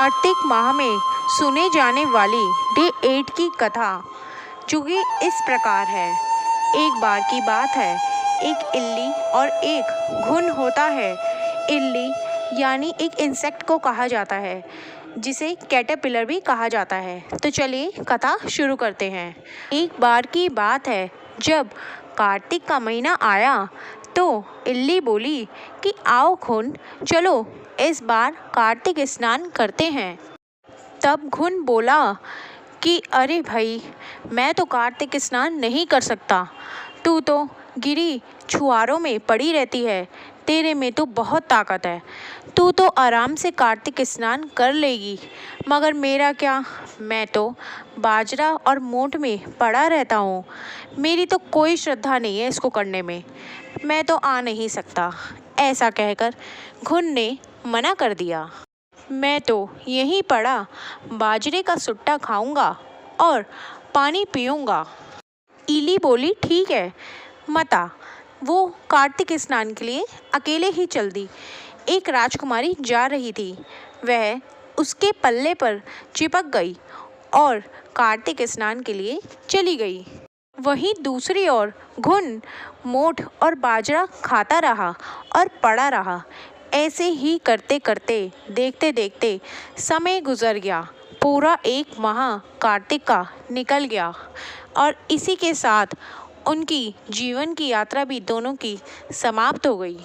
कार्तिक माह में सुने जाने वाली डे 8 की कथा जो कि इस प्रकार है। एक बार की बात है, एक इल्ली और एक घुन होता है। इल्ली यानी एक इंसेक्ट को कहा जाता है, जिसे कैटरपिलर भी कहा जाता है। तो चलिए कथा शुरू करते हैं। एक बार की बात है, जब कार्तिक का महीना आया तो इल्ली बोली कि आओ घुन, चलो इस बार कार्तिक स्नान करते हैं। तब घुन बोला कि अरे भाई, मैं तो कार्तिक स्नान नहीं कर सकता। तू तो गिरी छुआरों में पड़ी रहती है, तेरे में तो बहुत ताकत है, तू तो आराम से कार्तिक स्नान कर लेगी, मगर मेरा क्या, मैं तो बाजरा और मोट में पड़ा रहता हूँ, मेरी तो कोई श्रद्धा नहीं है इसको करने में, मैं तो आ नहीं सकता। ऐसा कहकर घुन ने मना कर दिया। मैं तो यहीं पड़ा बाजरे का सुट्टा खाऊंगा और पानी पीऊंगा। इल्ली बोली ठीक है, मत आ। वो कार्तिक स्नान के लिए अकेले ही चल दी। एक राजकुमारी जा रही थी, वह उसके पल्ले पर चिपक गई और कार्तिक स्नान के लिए चली गई। वहीं दूसरी ओर घुन मोठ और बाजरा खाता रहा और पड़ा रहा। ऐसे ही करते करते देखते देखते समय गुजर गया। पूरा एक माह कार्तिक का निकल गया और इसी के साथ उनकी जीवन की यात्रा भी दोनों की समाप्त हो गई।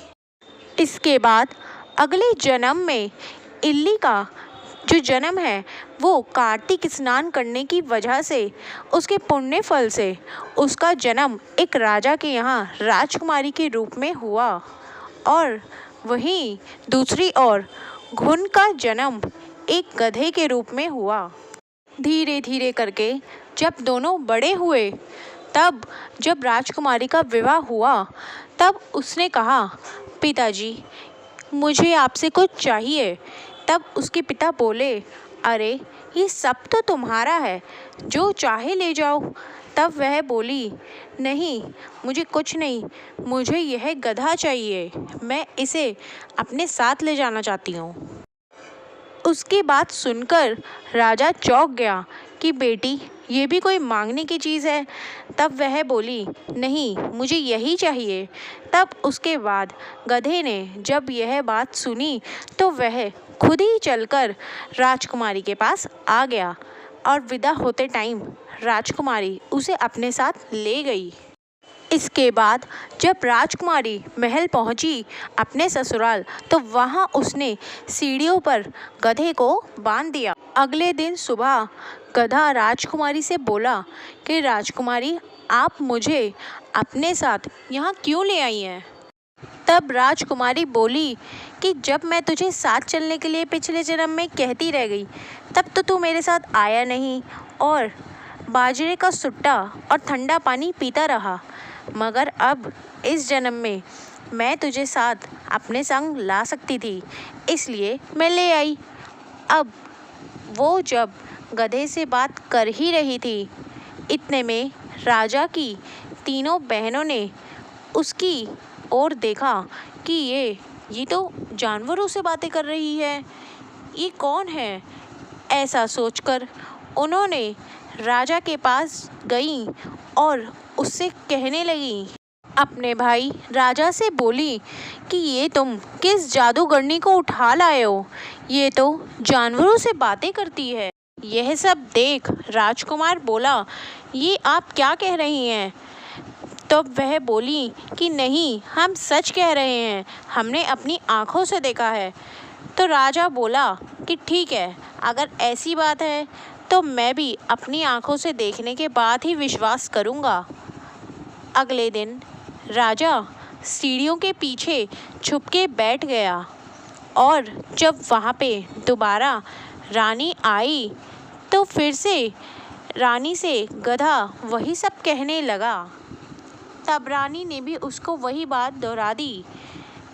इसके बाद अगले जन्म में इल्ली का जो जन्म है वो कार्तिक स्नान करने की वजह से, उसके पुण्य फल से उसका जन्म एक राजा के यहाँ राजकुमारी के रूप में हुआ। और वहीं दूसरी ओर घुन का जन्म एक गधे के रूप में हुआ। धीरे धीरे करके जब दोनों बड़े हुए, तब जब राजकुमारी का विवाह हुआ, तब उसने कहा, पिताजी मुझे आपसे कुछ चाहिए। तब उसके पिता बोले, अरे ये सब तो तुम्हारा है, जो चाहे ले जाओ। तब वह बोली, नहीं मुझे कुछ नहीं, मुझे यह गधा चाहिए, मैं इसे अपने साथ ले जाना चाहती हूँ। उसकी बात सुनकर राजा चौंक गया कि बेटी, ये भी कोई मांगने की चीज़ है। तब वह बोली, नहीं मुझे यही चाहिए। तब उसके बाद गधे ने जब यह बात सुनी तो वह खुद ही चलकर राजकुमारी के पास आ गया और विदा होते टाइम राजकुमारी उसे अपने साथ ले गई। इसके बाद जब राजकुमारी महल पहुंची अपने ससुराल, तो वहां उसने सीढ़ियों पर गधे को बांध दिया। अगले दिन सुबह गधा राजकुमारी से बोला कि राजकुमारी, आप मुझे अपने साथ यहाँ क्यों ले आई हैं? तब राजकुमारी बोली कि जब मैं तुझे साथ चलने के लिए पिछले जन्म में कहती रह गई, तब तो तू मेरे साथ आया नहीं और बाजरे का सुट्टा और ठंडा पानी पीता रहा, मगर अब इस जन्म में मैं तुझे साथ अपने संग ला सकती थी, इसलिए मैं ले आई। अब वो जब गधे से बात कर ही रही थी, इतने में राजा की तीनों बहनों ने उसकी ओर देखा कि ये तो जानवरों से बातें कर रही है, ये कौन है? ऐसा सोचकर उन्होंने राजा के पास गई और उससे कहने लगी, अपने भाई राजा से बोली कि ये तुम किस जादूगरनी को उठा लाए हो, ये तो जानवरों से बातें करती है। यह सब देख राजकुमार बोला, ये आप क्या कह रही हैं? तब वह बोली कि नहीं, हम सच कह रहे हैं, हमने अपनी आँखों से देखा है। तो राजा बोला कि ठीक है, अगर ऐसी बात है तो मैं भी अपनी आँखों से देखने के बाद ही विश्वास करूँगा। अगले दिन राजा सीढ़ियों के पीछे छुप के बैठ गया और जब वहाँ पे दोबारा रानी आई तो फिर से रानी से गधा वही सब कहने लगा। तब रानी ने भी उसको वही बात दोहरा दी।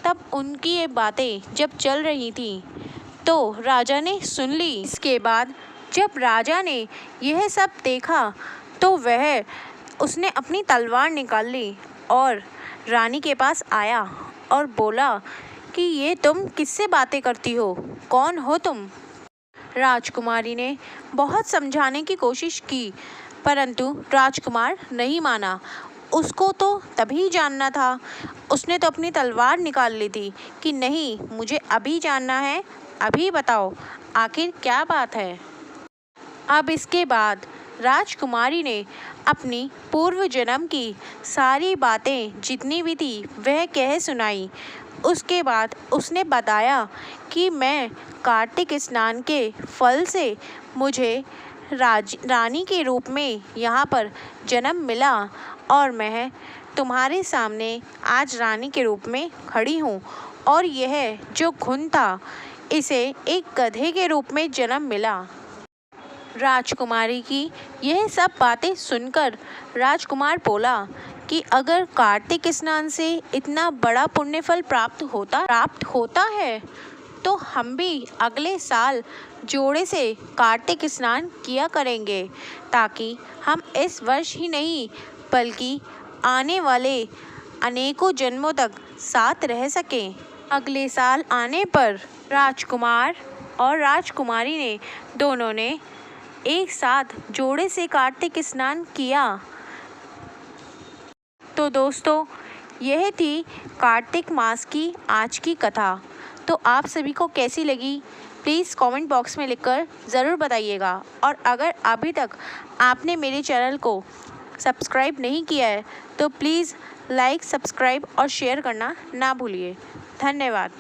तब उनकी ये बातें जब चल रही थी तो राजा ने सुन ली। इसके बाद जब राजा ने यह सब देखा तो उसने अपनी तलवार निकाल ली और रानी के पास आया और बोला कि ये तुम किससे बातें करती हो, कौन हो तुम? राजकुमारी ने बहुत समझाने की कोशिश की, परंतु राजकुमार नहीं माना। उसको तो तभी जानना था, उसने तो अपनी तलवार निकाल ली थी कि नहीं, मुझे अभी जानना है, अभी बताओ आखिर क्या बात है। अब इसके बाद राजकुमारी ने अपनी पूर्व जन्म की सारी बातें जितनी भी थी वह कह सुनाई। उसके बाद उसने बताया कि मैं कार्तिक स्नान के फल से मुझे रानी के रूप में यहाँ पर जन्म मिला और मैं तुम्हारे सामने आज रानी के रूप में खड़ी हूँ। और यह जो घुन था, इसे एक गधे के रूप में जन्म मिला। राजकुमारी की यह सब बातें सुनकर राजकुमार बोला कि अगर कार्तिक स्नान से इतना बड़ा पुण्य फल प्राप्त होता है तो हम भी अगले साल जोड़े से कार्तिक स्नान किया करेंगे, ताकि हम इस वर्ष ही नहीं बल्कि आने वाले अनेकों जन्मों तक साथ रह सकें। अगले साल आने पर राजकुमार और राजकुमारी ने दोनों ने एक साथ जोड़े से कार्तिक स्नान किया। तो दोस्तों, यह थी कार्तिक मास की आज की कथा। तो आप सभी को कैसी लगी प्लीज़ कमेंट बॉक्स में लिखकर ज़रूर बताइएगा। और अगर अभी तक आपने मेरे चैनल को सब्सक्राइब नहीं किया है तो प्लीज़ लाइक, सब्सक्राइब और शेयर करना ना भूलिए। धन्यवाद।